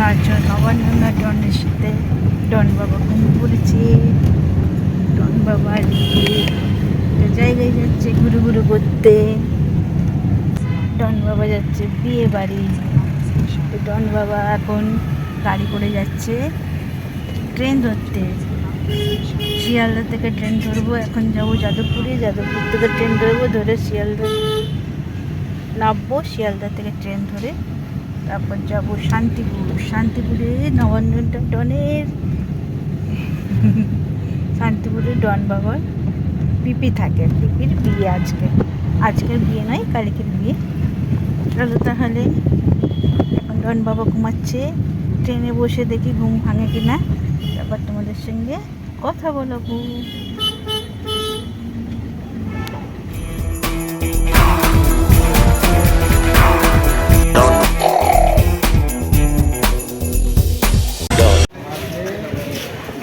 আজ নবান্ন ডনের সাথে ডন বাবা ঘুম পড়েছে। ডন বাবা জায়গায় যাচ্ছে ঘুরু ঘুরু করতে। ডন বাবা যাচ্ছে বিয়ে বাড়ি। ডন বাবা এখন গাড়ি করে যাচ্ছে ট্রেন ধরতে। শিয়ালদা থেকে ট্রেন ধরবো, এখন যাবো যাদবপুরে। যাদবপুর থেকে ট্রেন ধরবো, ধরে শিয়ালদা নামবো। শিয়ালদা থেকে ট্রেন ধরে তারপর যাবো শান্তিপুর। শান্তিপুরে নবান্ন ডনের শান্তিপুরে ডন বাবার পিপি থাকে। পিপির বিয়ে আজকের বিয়ে নয়, কালকের বিয়ে। চলো তাহলে, এখন ডন বাবা ঘুমাচ্ছে। ট্রেনে বসে দেখি ঘুম ভাঙে কিনা, তারপর তোমাদের সঙ্গে কথা বলবো।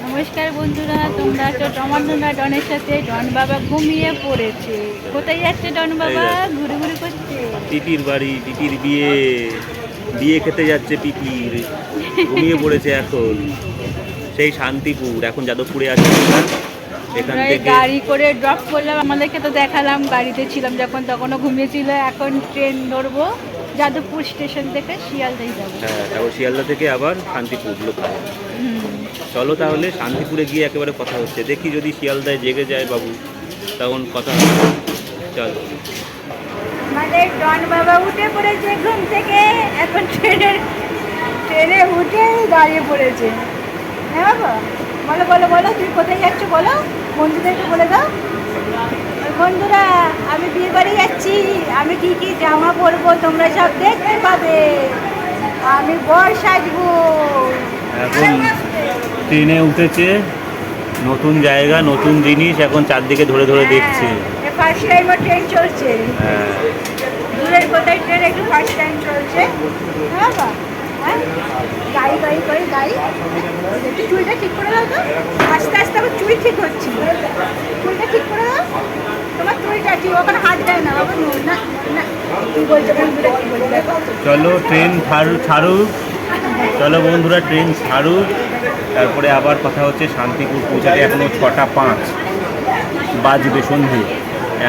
নমস্কার বন্ধুরা, তোমরা আছো টমান্না ডনের সাথে। ডন বাবা ঘুমিয়ে পড়েছে। কোথায় যাচ্ছে ডন বাবা? ঘুরে ঘুরে করছে। পিপির বাড়ি, পিপির বিয়ে খেতে যাচ্ছে। পিপির ঘুমিয়ে পড়েছে এখন। সেই শান্তিপুর, এখন যাদবপুরে আছে। এখান থেকে গাড়ি করে ড্রপ করলাম, আমাদেরকে তো দেখালাম। গাড়িতে ছিলাম যখন, তখনও ঘুমিয়েছিল। এখন ট্রেন ধরবো যাদবপুর স্টেশন থেকে শিয়ালদায় যাবো। হ্যাঁ, তারপর শিয়ালদা থেকে আবার শান্তিপুর লোকাল। চলো তাহলে, শান্তিপুরে গিয়ে একেবারে কথা হচ্ছে। দেখি যদি শিয়ালদায় জেগে যায় বাবু, তখন কথা হবে। চলো। আমাদের ডন বাবা উঠে পড়েছে ঘুম থেকে। এখন ট্রেনে উঠে দাঁড়িয়ে পড়েছে। হ্যাঁ বাবা, বলো বলো বলো, তুই কোথায় যাচ্ছ বলো, বন্ধুদেরকে বলে দাও। বন্ধুরা, আমি বিয়ে বাড়ি যাচ্ছি। আমি কি কি জামা পরবো তোমরা সব দেখতে পাবে। আমি বর সাজবো। এখন ট্রেনে উঠেছে, নতুন জায়গা, নতুন জিনিস, এখন চারদিকে ধরে ধরে দেখছে। ফার্স্ট টাইম ট্রেন চলছে। হ্যাঁ, দূরের কোথায় ট্রেন একটু ফার্স্ট টাইম চলছে। হ্যাঁ বাবা, হ্যাঁ, গাড়ি করে গাড়ি। একটু চুলটা ঠিক করে দাও তো। আস্তে আস্তে আমার চুল ঠিক হচ্ছে। চুলটা ঠিক করে দাও। তোমার চুলটা ঠিক, ওখানে হাত দেয় না বাবা। না না, কি বলছে বন্ধুরা, কি বলছে? চলো ট্রেন ছাড়ুক। চলো বন্ধুরা, ট্রেন ছাড়ুক, তারপরে আবার কথা হচ্ছে। শান্তিপুর পৌঁছাতে এখনও 6:05 বাজবে, সন্ধে।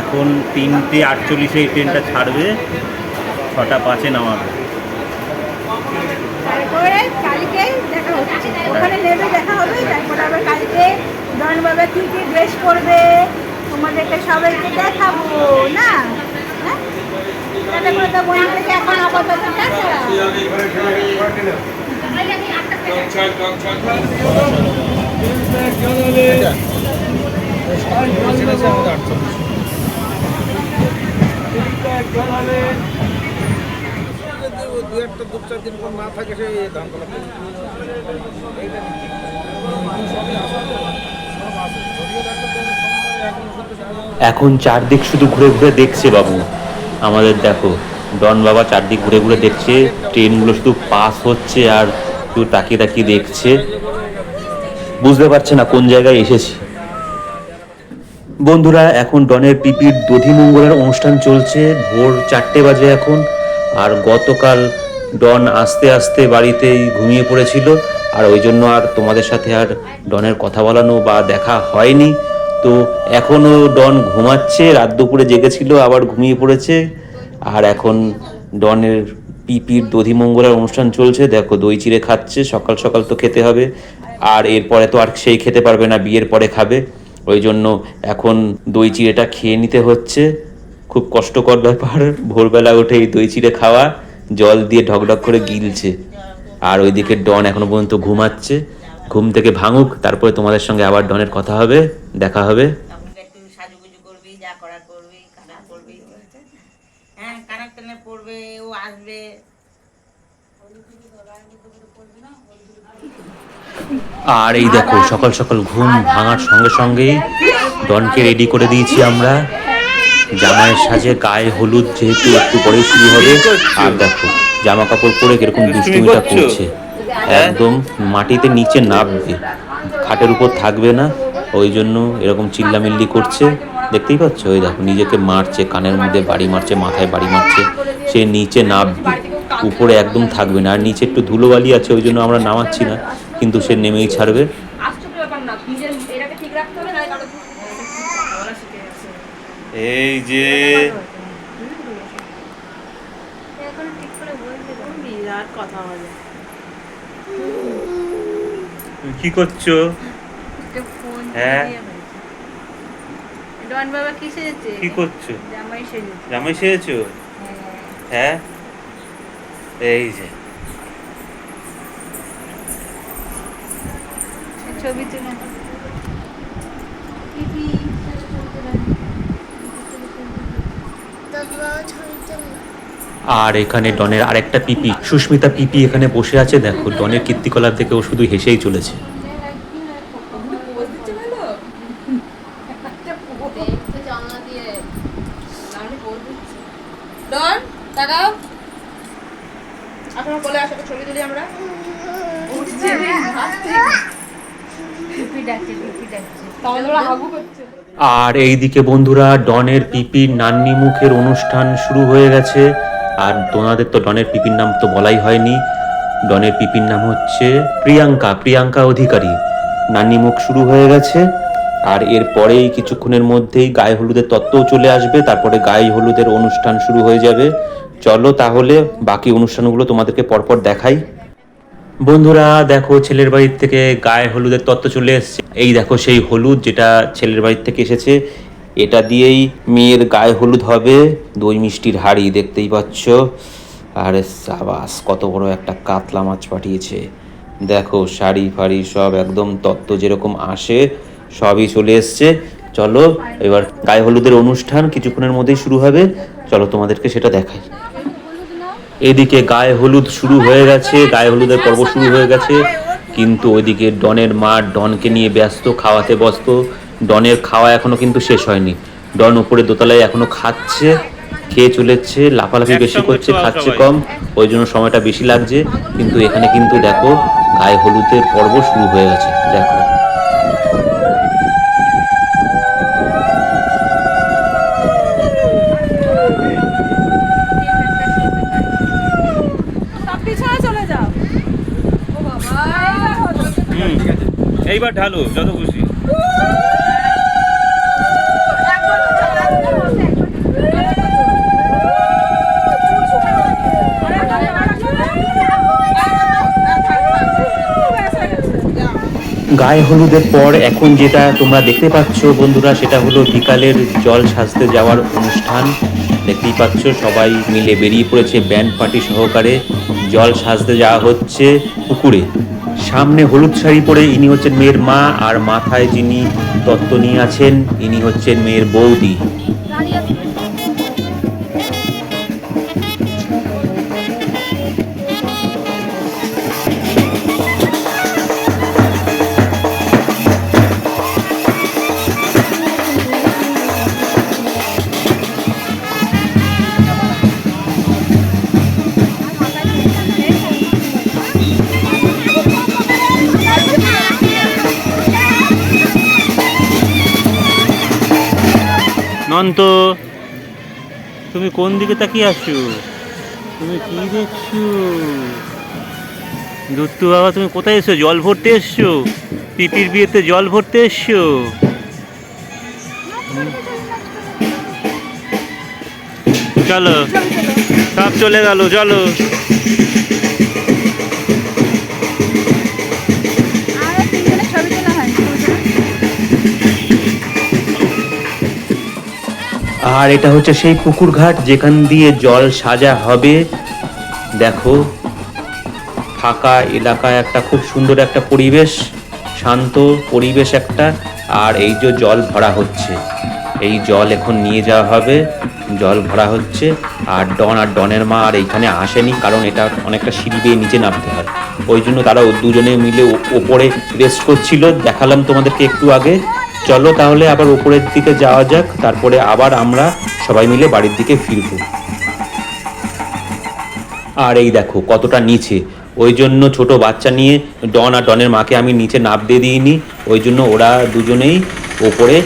এখন 3:48 ট্রেনটা ছাড়বে, 6:05 নামাবে। তারপরে কালকে দেখা হচ্ছে, ওখানে নেমে দেখা হবে। তারপরে আবার কালকে ডন বাবা কী কী ড্রেস করবে তোমাদেরকে সবাইকে দেখাবো না। হ্যাঁ, টাটা করে তো বন্ধুদেরকে এখন আপাতত টাটা। এখন চারদিক শুধু ঘুরে ঘুরে দেখছে বাবু আমাদের। দেখো, ডন বাবা চারদিক ঘুরে ঘুরে দেখছে। ট্রেনগুলো শুধু পাস হচ্ছে আর শুধু তাকিয়ে তাকিয়ে দেখছে, বুঝতে পারছে না কোন জায়গায় এসেছি। বন্ধুরা, এখন ডনের পিপির দধিমঙ্গলের অনুষ্ঠান চলছে। ভোর 4টে বাজে এখন। আর গতকাল ডন আস্তে আস্তে বাড়িতেই ঘুমিয়ে পড়েছিল, আর ওই জন্য আর তোমাদের সাথে আর ডনের কথা বলানো বা দেখা হয়নি। তো এখনও ডন ঘুমাচ্ছে, রাত দুপুরে জেগেছিল, আবার ঘুমিয়ে পড়েছে। আর এখন ডনের পিপির দধিমঙ্গলের অনুষ্ঠান চলছে। দেখো, দই চিড়ে খাচ্ছে। সকাল সকাল তো খেতে হবে, আর এরপরে তো আর সেই খেতে পারবে না, বিয়ের পরে খাবে। ওই জন্য এখন দই চিড়েটা খেয়ে নিতে হচ্ছে। খুব কষ্টকর ব্যাপার, ভোরবেলা উঠে এই দই চিড়ে খাওয়া, জল দিয়ে ঢকঢক করে গিলছে। আর ওইদিকে ডন এখনো পর্যন্ত ঘুমাচ্ছে। ঘুম থেকে ভাঙুক, তারপরে তোমাদের সঙ্গে আবার ডনের কথা হবে, দেখা হবে। সাজুগুজু করবি, যা করার করবি, কানার করবি। হ্যাঁ, কানার টেনে পড়বে, ও আসবে। আর এই দেখো, সকাল সকাল ঘুম ভাঙার সঙ্গে সঙ্গেই ডনকে রেডি করে দিয়েছি আমরা জামাইয়ের সাজে। গায়ে হলুদ যেহেতু একটু পরেই শুরু হবে। আর দেখো, জামা কাপড় পরে কিরকম দুষ্টুমিটা করছে। একদম মাটিতে নিচে নামবে, খাটের উপর থাকবে না। ওই জন্য এরকম চিল্লামিল্লি করছে, দেখতেই পাচ্ছ। ওই দেখো, নিজেকে মারছে, কানের মধ্যে বাড়ি মারছে, মাথায় বাড়ি মারছে। সে নিচে নামবে, উপরে একদম থাকবে না। আর নিচে একটু ধুলোবালি আছে, ওই জন্য আমরা নামাচ্ছি না, কিন্তু সে নেমেই ছাড়বে। এই যে কি করছো? হ্যাঁ ডন বাবা কি সেজেছে? কি করছো? জামাই সেজেছে। জামাই সেজেছো? হ্যাঁ এই যে ছবি তুলে আর এখানে ডনের আরেকটা পিপি সুস্মিতা পিপি এখানে বসে আছে। দেখো ডনের কীর্তিকলাপ দেখে ও শুধু হেসেই চলেছে। ডন তাকাও, আপনার কোলে আসো, ছবি তুলি আমরা। আর এইদিকে বন্ধুরা ডনের পিপির নান্নি মুখের অনুষ্ঠান শুরু হয়ে গেছে। আর তোমাদের তো ডনের পিপির নাম তো বলাই হয়নি। ডনের পিপির নাম হচ্ছে প্রিয়াঙ্কা অধিকারী। নান্নি মুখ শুরু হয়ে গেছে। আর এরপরেই কিছুক্ষণের মধ্যেই গায়ে হলুদের তত্ত্বও চলে আসবে, তারপরে গায়ে হলুদের অনুষ্ঠান শুরু হয়ে যাবে। চলো তাহলে বাকি অনুষ্ঠানগুলো তোমাদেরকে পরপর দেখাই। বন্ধুরা দেখো ছেলের বাড়ির থেকে গায়ে হলুদের তত্ত্ব চলে এসেছে। এই দেখো সেই হলুদ যেটা ছেলের বাড়ির থেকে এসেছে, এটা দিয়েই মেয়ের গায়ে হলুদ হবে। দই মিষ্টির হাঁড়ি দেখতেই পাচ্ছ। আরে সাবাস, কত বড় একটা কাতলা মাছ পাঠিয়েছে। দেখো শাড়ি ফাড়ি সব একদম তত্ত্ব যেরকম আসে সবই চলে এসছে। চলো এবার গায়ে হলুদের অনুষ্ঠান কিছুক্ষণের মধ্যেই শুরু হবে, চলো তোমাদেরকে সেটা দেখাই। এদিকে গায়ে হলুদ শুরু হয়ে গেছে, গায়ে হলুদের পর্ব শুরু হয়ে গেছে, কিন্তু ওইদিকে ডনের মা ডনকে নিয়ে ব্যস্ত, খাওয়াতে ব্যস্ত। ডনের খাওয়া এখনো কিন্তু শেষ হয়নি। ডন উপরে দোতলায় এখনো খাচ্ছে, খেয়ে চলেছে, লাফালাফি বেশি করছে, খাচ্ছে কম, ওই জন্য সময়টা বেশি লাগছে। কিন্তু এখানে কিন্তু দেখো গায়ে হলুদের পর্ব শুরু হয়ে গেছে। দেখো এইবার ঢালো যত খুশি। গায়ে হলুদের পর এখন যেটা তোমরা দেখতে পাচ্ছ বন্ধুরা, সেটা হলো বিকালের জল সাজতে যাওয়ার অনুষ্ঠান। দেখতেই পাচ্ছ সবাই মিলে বেরিয়ে পড়েছে ব্যান্ড পার্টি সহকারে। জল সাজতে যাওয়া হচ্ছে পুকুরে। সামনে হলুদ শাড়ি পরে ইনি হচ্ছেন মেয়ের মা, আর মাথায় যিনি তত্ত্ব নিয়ে আছেন ইনি হচ্ছেন মেয়ের বৌদি। নন্ত, তুমি কোন দিকে তাকিয়ে আছো? তুমি কি দেখছো? দুত্তু বাবা তুমি কোথায় এসছো? জল ভরতে এসছো? পিপির বিয়েতে জল ভরতে এসছো? চলো সব চলে গেল, চলো। আর এটা হচ্ছে সেই পুকুর ঘাট যেখান দিয়ে জল সাজা হবে। দেখো ফাঁকা এলাকায় একটা খুব সুন্দর একটা পরিবেশ, শান্ত পরিবেশ একটা। আর এই যে জল ভরা হচ্ছে, এই জল এখন নিয়ে যাওয়া হবে, জল ভরা হচ্ছে। আর ডনের মা আর এইখানে আসেনি, কারণ এটা অনেকটা সিঁড়ি বেয়ে নিচে নামতে হয়, ওই জন্য তারা দুজনে মিলে ওপরে রেস্ট করছিল, দেখালাম তোমাদেরকে একটু আগে। চলো তাহলে আবার উপরের দিকে যাওয়া যাক, তারপরে আবার আমরা সবাই মিলে বাড়ির দিকে ফিরবো। আর এই দেখো কতটা নিচে, ওই জন্য ছোট বাচ্চা নিয়ে ডন আর ডনের মাকে আমি নিচে নামতে দিইনি, ওই জন্য ওরা দুজনেই ওপরে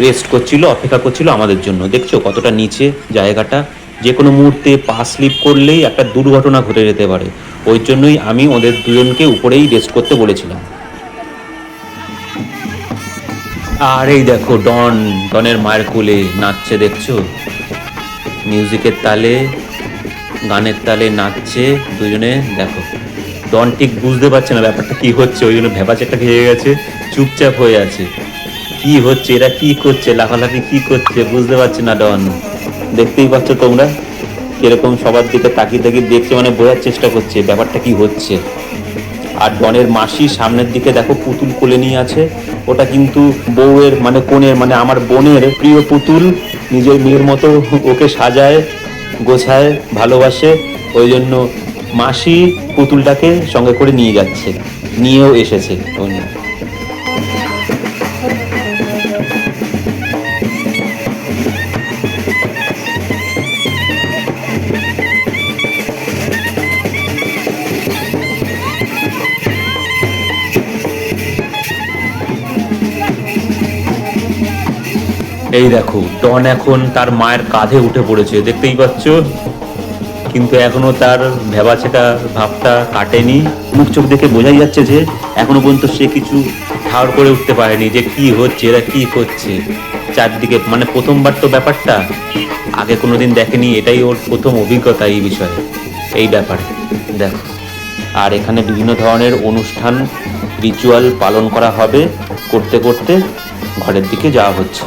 রেস্ট করছিল, অপেক্ষা করছিল আমাদের জন্য। দেখছো কতটা নিচে জায়গাটা, যে কোনো মুহূর্তে পা স্লিপ করলেই একটা দুর্ঘটনা ঘটে যেতে পারে। ওই জন্যই আমি ওদের দুজনকে উপরেই রেস্ট করতে বলেছিলাম। আর এই দেখো ডনের মায়ের কোলে নাচছে, দেখছো? মিউজিকের তালে, গানের তালে নাচছে দুজনে। দেখো ডন ঠিক বুঝতে পারছে না ব্যাপারটা কি হচ্ছে, ওই জন্য ভেবাচেটা খেয়ে গেছে, চুপচাপ হয়ে আছে। কি হচ্ছে, এরা কি করছে, লাফালাফি কি করছে বুঝতে পারছে না ডন। দেখতেই পাচ্ছ তোমরা কিরকম সবার দিকে তাকিয়ে তাকিয়ে দেখছে, মানে বোঝার চেষ্টা করছে ব্যাপারটা কি হচ্ছে। আর ডনের মাসি সামনের দিকে দেখো পুতুল কোলে নিয়ে আছে, ওটা কিন্তু বউয়ের মানে কোণের মানে আমার বোনের প্রিয় পুতুল, নিজের মেয়ের মতো ওকে সাজায় গোছায় ভালোবাসে। ওই জন্য মাসি পুতুলটাকে সঙ্গে করে নিয়ে যাচ্ছে, নিয়েও এসেছে উনি। এই দেখো ডন এখন তার মায়ের কাঁধে উঠে পড়েছে, দেখতেই পাচ্ছ, কিন্তু এখনো তার ভেবাচেটা ভাবটা কাটেনি। মুখ চোখ দেখে বোঝাই যাচ্ছে যে এখনো পর্যন্ত সে কিছু ঠাড় করে উঠতে পারেনি যে কি হচ্ছে, এরা কি করছে চারদিকে। মানে প্রথমবার তো ব্যাপারটা, আগে কোনোদিন দেখেনি, এটাই ওর প্রথম অভিজ্ঞতা এই বিষয়ে, এই ব্যাপারে দেখো। আর এখানে বিভিন্ন ধরনের অনুষ্ঠান রিচুয়াল পালন করা হবে, করতে করতে ঘরের দিকে যাওয়া হচ্ছে।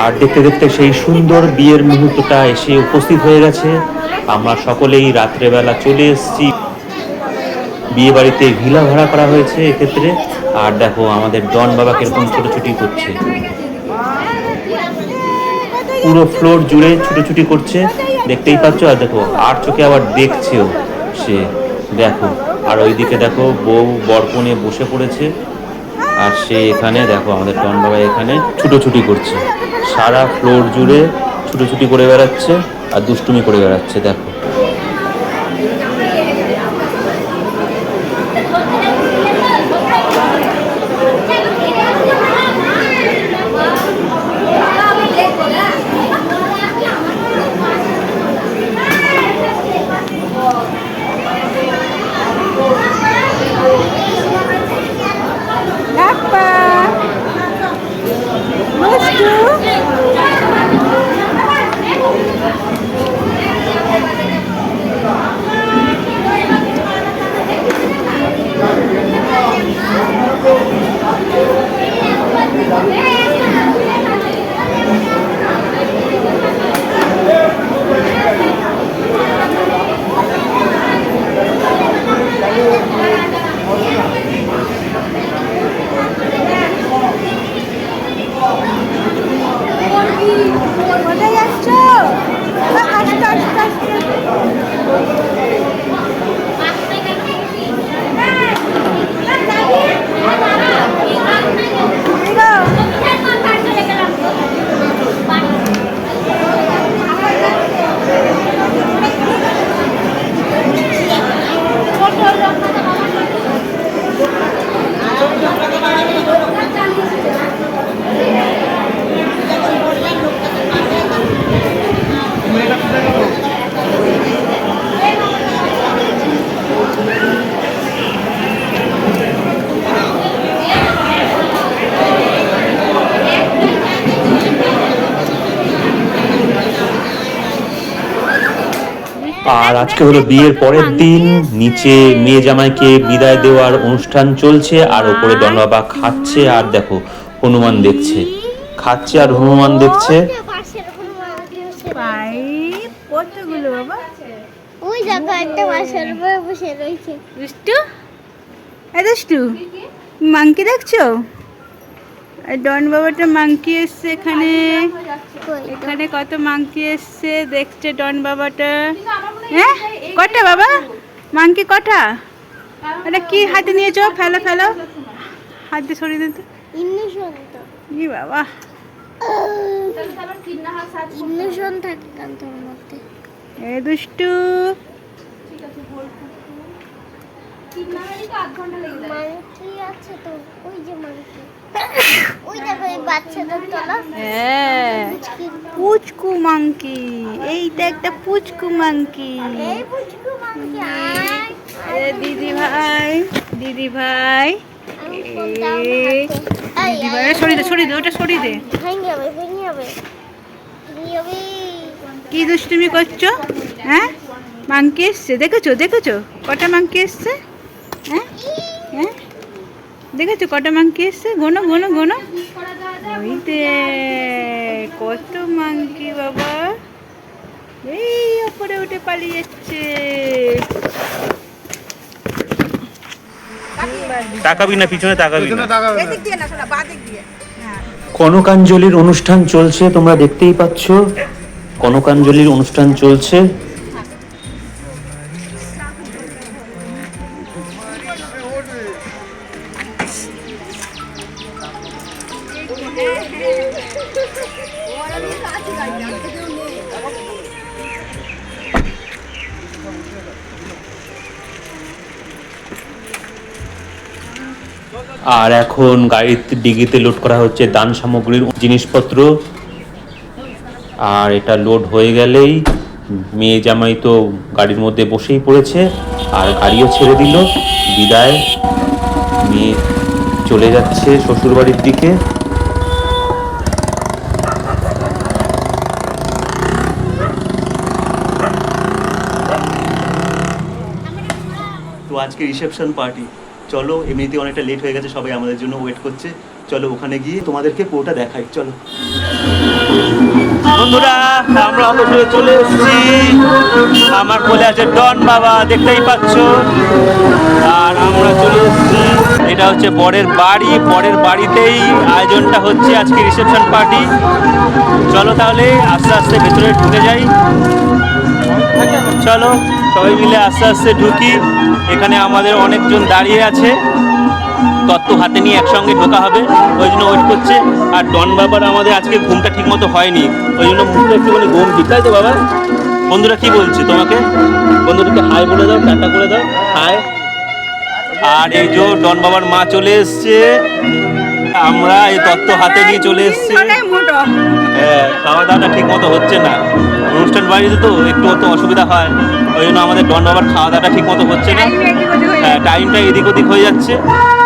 আর দেখতে দেখতে সেই সুন্দর বিয়ের মুহূর্তটা এসে উপস্থিত হয়ে গেছে। আমরা সকলেই রাত্রেবেলা চলে এসেছি। বিয়ে বাড়িতে ভিলা ভাড়া করা হয়েছে এক্ষেত্রে। আর দেখো আমাদের ডন বাবা কিরকম ছোটাছুটি করছে, পুরো ফ্লোর জুড়ে ছুটোছুটি করছে, দেখতেই পাচ্ছ। আর দেখো আর চোখে আবার দেখছেও সে, দেখো। আর ওইদিকে দেখো বউ বরকনে বসে পড়েছে, আর সে এখানে দেখো আমাদের ডন বাবা এখানে ছুটোছুটি করছে, সারা ফ্লোর জুড়ে ছুটোছুটি করে বেড়াচ্ছে আর দুষ্টুমি করে বেড়াচ্ছে, দেখো। কোথায় যাচ্ছ? আস্তে আস্তে আস্তে। আর আজকে হলো বিয়ের পরের দিন, নিচে মেয়ে জামাইকে বিদায় দেওয়ার অনুষ্ঠান চলছে আর ওপরে ডন বাবা খাচ্ছে আর দেখো হনুমান দেখছে, খাচ্ছে আর হনুমান দেখছে। পাইপ কতগুলো বাবা? ওই দেখো একটা বাসার উপরে বসে রয়েছে। দুষ্টু, এই দুষ্টু, মাংকি দেখছো? আর ডন বাবাটা মাংকি এসছে এখানে, এখানে কত মাংকি এসছে দেখছে ডন বাবাটা। হ্যাঁ কটা বাবা মাংকি কটা? এটা কি হাতে নিয়েছো? ফেলো ফেলো, হাত দিয়ে সরিয়ে দিতে। ইন্নুশন তো ই বাবা, ইন্নুশন থাকে কান্তার মধ্যে। এ দুষ্টু, মাংকি আছে তো, ওই যে মাংকি, ওই দেখো এই বাচ্চাদের তলা। হ্যাঁ পুচকু মাংকি, এইটা একটা পুচকু মাংকি। এই পুচকু মাংকি আয়। এ দিদি ভাই, দিদি ভাই, আমি ফোন দাও না হাতে। দিদি ভাই সরিয়ে দে, সরিয়ে দে, ওটা সরিয়ে দে। ভেঙে যাবে, ভেঙে যাবে, ভেঙে যাবে। কি দুষ্টুমি করছো? হ্যাঁ মাংকি এসছে, দেখেছো দেখেছো কটা মাংকি এসছে? হ্যাঁ হ্যাঁ দেখেছো কটা মাংকি এসছে? গোনো গোনো গোনো, ওই দেখ কত মাংকি বাবা, এই ওপরে উঠে পালিয়ে যাচ্ছে। তাকাবি না, পিছনে তাকাবি না। এদিক দিয়ে না, শোনা বাঁ দিক দিয়ে। কনকাঞ্জলির অনুষ্ঠান চলছে, তোমরা দেখতেই পাচ্ছ কনকাঞ্জলির অনুষ্ঠান চলছে। আর এখন গাড়িতে ডিগিতে লোড করা হচ্ছে দান সামগ্রীর জিনিসপত্র। আর এটা লোড হয়ে গেলেই মেয়ে জামাই তো গাড়ির মধ্যে বসেই পড়েছে আর গাড়িও ছেড়ে দিল, বিদায়। মেয়ে চলে যাচ্ছে শ্বশুরবাড়ির দিকে। তো আজকে রিসেপশন পার্টি, চলো এমনিতে অনেকটা লেট হয়ে গেছে, সবাই আমাদের জন্য ওয়েট করছে। চলো ওখানে গিয়ে তোমাদেরকে পুরোটা দেখাই, চলো। বন্ধুরা আমরা অবশ্যই চলে এসেছি, আমার কোলে আছে ডন বাবা, দেখতেই পাচ্ছ। আর আমরা চলে এসেছি, এটা হচ্ছে বরের বাড়ি, বরের বাড়িতেই আয়োজনটা হচ্ছে আজকে রিসেপশন পার্টি। চলো তাহলে আস্তে আস্তে ভেতরে ঢুকে যাই, চলো সবাই মিলে আস্তে আস্তে ঢুকি। এখানে আমাদের অনেকজন দাঁড়িয়ে আছে, তত্ত্ব হাতে নিয়ে একসঙ্গে ঢোকা হবে, ওই জন্য ওয়েট করছে। আর ডন বাবার আমাদের আজকে ঘুমটা ঠিক মতো হয়নি, ওই জন্য মুখটা একটুখানি ঘুম ঠিক, তাই তো বাবা? বন্ধুরা কি বলছি তোমাকে, বন্ধুদেরকে হাই বলে দাও, টাটা করে দাও, হাই। আর এই যে ডন বাবার মা চলে এসছে, আমরা এই তত্ত্ব হাতে নিয়ে চলে এসছি। হ্যাঁ, খাওয়া দাওয়াটা ঠিক মতো হচ্ছে না, অনুষ্ঠান বাড়িতে তো একটু অত অসুবিধা হয়, ওই জন্য আমাদের ডন বাবার খাওয়া দাওয়াটা ঠিক মতো হচ্ছে না। হ্যাঁ, টাইমটা এদিক ওদিক হয়ে যাচ্ছে,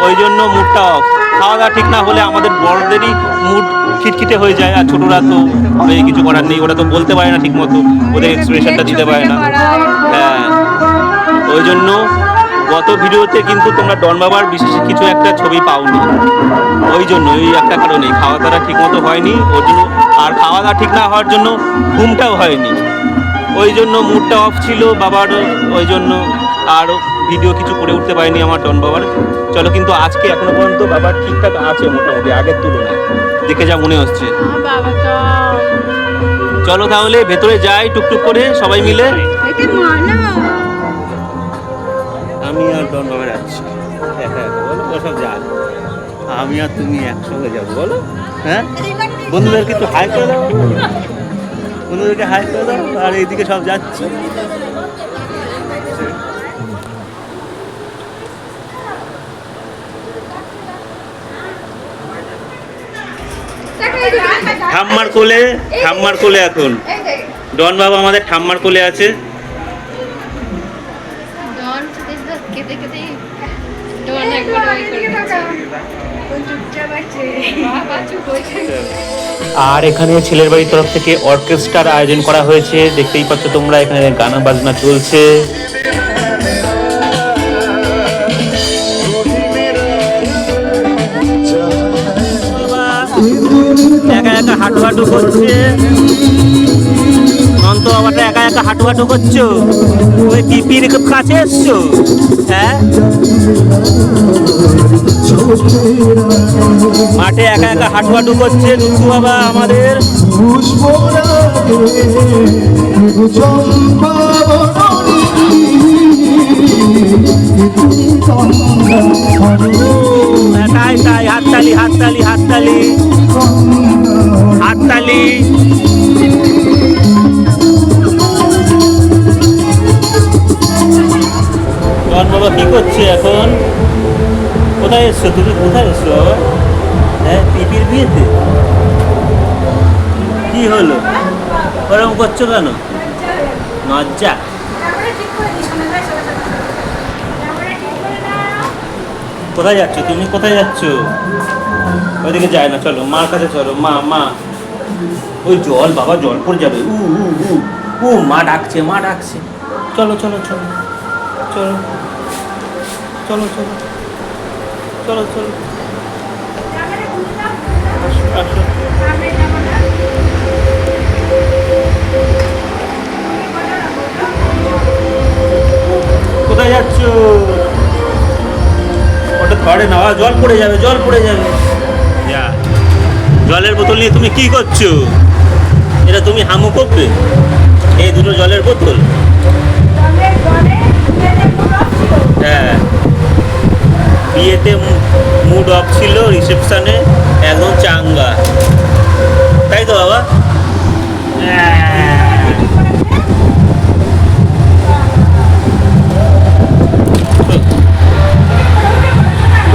ওই জন্য মুডটা অফ। খাওয়া দাওয়া ঠিক না হলে আমাদের বড়দেরই মুড খিটখিটে হয়ে যায়, আর ছোটরা তো হবে কিছু করার নেই, ওরা তো বলতে পারে না ঠিক মতো, ওদের এক্সপ্রেশনটা দিতে পারে না। হ্যাঁ, ওই জন্য গত ভিডিওতে কিন্তু তোমরা ডন বাবার বিশেষ কিছু একটা ছবি পাওনি, ওই জন্য ওই একটা কারণেই খাওয়া দাওয়া ঠিক মতো হয়নি ওর জন্য, আর খাওয়া দাওয়া ঠিক না হওয়ার জন্য ঘুমটাও হয়নি, ওই জন্য মুডটা অফ ছিল বাবার, ওই জন্য আর ভিডিও কিছু করে উঠতে পারিনি আমার ডন বাবার। চলো কিন্তু আজকে এখনো পর্যন্ত বাবার ঠিকঠাক আছে মোটামুটি আগের তুলনায় দেখে যা মনে হচ্ছে। বাবা তো চলো তাহলে ভেতরে যাই টুকটুক করে সবাই মিলে। এটা মানা আমি আর ডন বাবা যাচ্ছি একা একা, বলো ওসব যাক, আমি আর তুমি একসঙ্গে যাবো বলো। হ্যাঁ বন্ধুদেরকে একটু হাই করে দাও, বন্ধুদেরকে হাই করে দাও, আর এইদিকে সব যাচ্ছে। ঠাম্মার কোলে, ঠাম্মার কোলে এখন ডন বাবা আমাদের ঠাম্মার কোলে আছে। আর এখানে ছেলের বাড়ির তরফ থেকে অর্কেস্ট্রার আয়োজন করা হয়েছে, দেখতেই পাচ্ছ তোমরা, এখানে গানা বাজনা চলছে। একা একা হাঁটু হাঁটু করছে, অন্ত বাবাটা একা একা হাঁটু হাঁটু করছো, ওই টিপির কাছে এসছো। হ্যাঁ মাঠে একা একা হাঁটু হাঁটু করছে দুঃখু বাবা আমাদের। তাই তাই হাততালি হাততালি হাততালি হাততালি। ডন বাবা কি করছে এখন? কোথায় এসছো তুমি, কোথায় এসছো বাবা? হ্যাঁ পিপির বিয়েতে কি হলো, ওরকম করছো কেন? লজ্জা। কোথায় যাচ্ছ তুমি, কোথায় যাচ্ছ? ওইদিকে যায় না, চলো মার কাছে চলো। মা মা ওই জল বাবা, জল পড়ে যাবে। উ উ উ উ মা ডাকছে, মা ডাকছে। চলো চলো চলো চলো চলো চলো চলো চলো আসো আসো। কোথায় যাচ্ছ? ওটা ধরে না, জল পড়ে যাবে, জল পড়ে যাবে। যা, জলের বোতল নিয়ে তুমি কি করছো? এটা তুমি হামু করবে? এই দুটো জলের বোতল। হ্যাঁ বিয়েতে মুড অফ ছিল, রিসেপশনে একদম চাঙ্গা, তাই তো বাবা?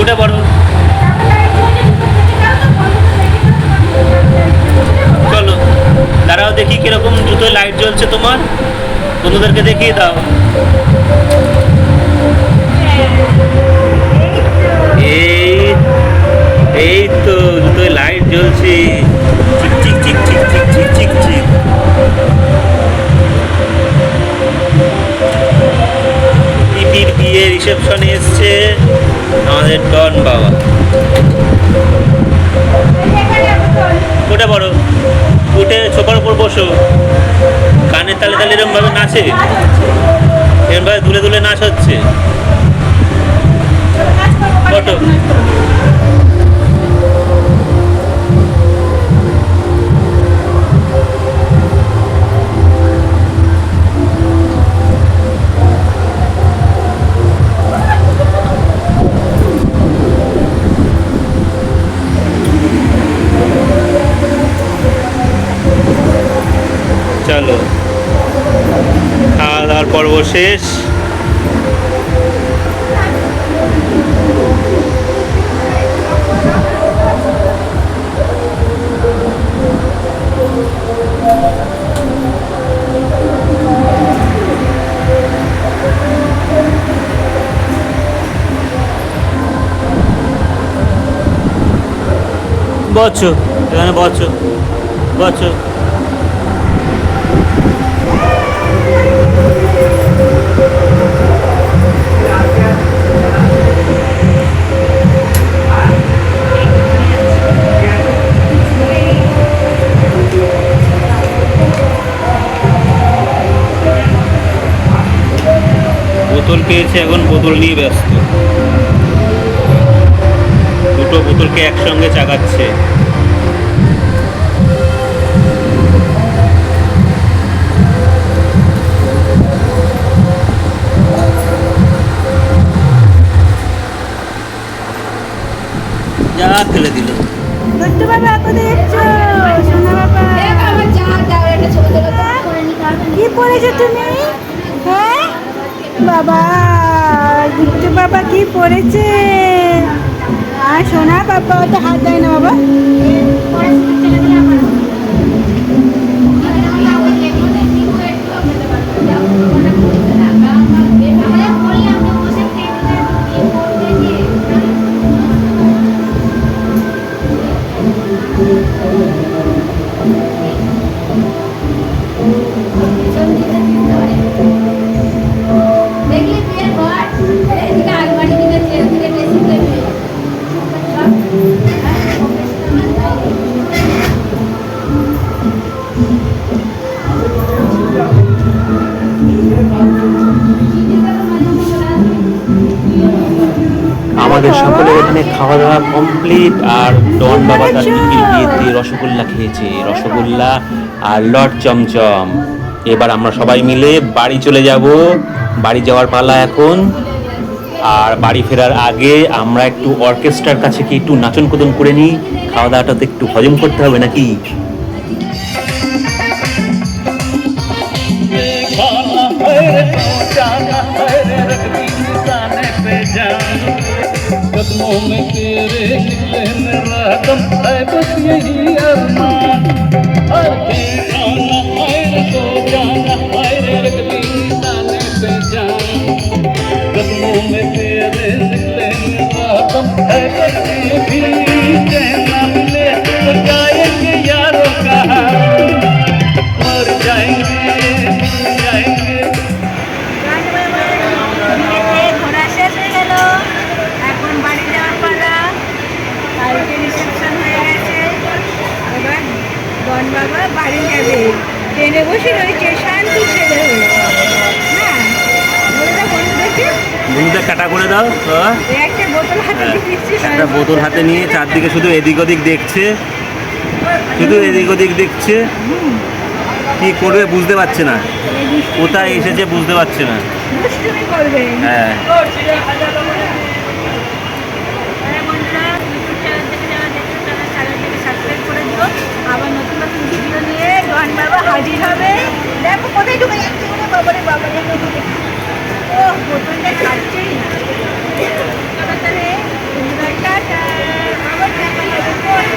উঠে পড়ো, চলো দাঁড়াও দেখি কিরকম জুতোয় লাইট জ্বলছে তোমার, বন্ধুদেরকে দেখিয়ে দাও। এই তো জুতোয় লাইট জ্বলছে, চিক চিক চিক চিক চিক চিক চিক চিক। পিপির বিয়ে রিসেপশনে এসছে আমাদের ডন বাবা। উঠে পড়ো, উঠে সোফার উপর বসো, কানের তালে তালে এরকম ভাবে নাচে, এরকম ভাবে দুলে দুলে নাচ হচ্ছে। ফটো চলো, খাওয়া দাওয়ার পর্ব শেষ। বসো এখানে, বসো বসো। পেয়েছে, এখন বোতল নিয়ে ব্যস্ত। দুটো বোতলকে একসঙ্গে চাগাচ্ছে। যা ফেলে দিল। ছোট্টু বাবা কোথায় যাচ্ছ? সোনা বাবা কি পড়েছো তুমি? হ্যাঁ বাবা, গুট্টু বাবা কি পড়েছে? আর সোনা বাবা ওটা হাত দেয় না বাবা। আমাদের সকলের এখানে খাওয়া দাওয়া কমপ্লিট। আর ডন বাবা তার টিপির বিয়েতে রসগোল্লা খেয়েছে, রসগোল্লা আর লট চমচম। এবার আমরা সবাই মিলে বাড়ি চলে যাব। বাড়ি যাওয়ার পালা এখন। আর বাড়ি ফেরার আগে আমরা একটু অর্কেস্ট্রার কাছে কি একটু নাচন কোদন করে নিই। খাওয়া দাওয়াটা তো একটু হজম করতে হবে নাকি। कदमों में तेरे निकले मेरा दम है बस यही अरमान हर जाना है तो जाना है रखती जाने पे जान कदमों में तेरे निकले मेरा दम है बस यही कहना मिले तो जाएंगे यारों का मर जाएंगे ঘোরা শেষ হয়ে গেল, এখন বাড়ি যাওয়ার পালা। কালকে রিসেপশন হয়ে গেছে, এবার ডন বাবা বাড়ি যাবে। ট্রেনে বসে রয়েছে শান্তি ছেলে হয়ে। না বলে দাও বন্ধুদেরকে, বন্ধুটা কাটা করে দাও। এই একটা বোতল হাতে দিয়ে দিচ্ছি। একটা বোতল হাতে নিয়ে চারদিকে শুধু এদিক ওদিক দেখছে, শুধু এদিক ওদিক দেখছে। কি করবে বুঝতে পারছে না, কোথায় এসেছে বুঝতে পারছে না। দুষ্টুমি করবে। হ্যাঁ বন্ধুরা ইউটিউব চ্যানেল থেকে যারা দেখছো তারা চ্যানেলটিকে সাবস্ক্রাইব করে দিও। আবার নতুন নতুন ভিডিও নিয়ে ডন বাবা হাজির হবে। দেখো কোথায় ঢুকে যাচ্ছে, ওরে বাবারে বাবারে। ও বোতলটা খাচ্ছেই না। তাহলে বন্ধুরা টাটা, আবার দেখা হবে পরে।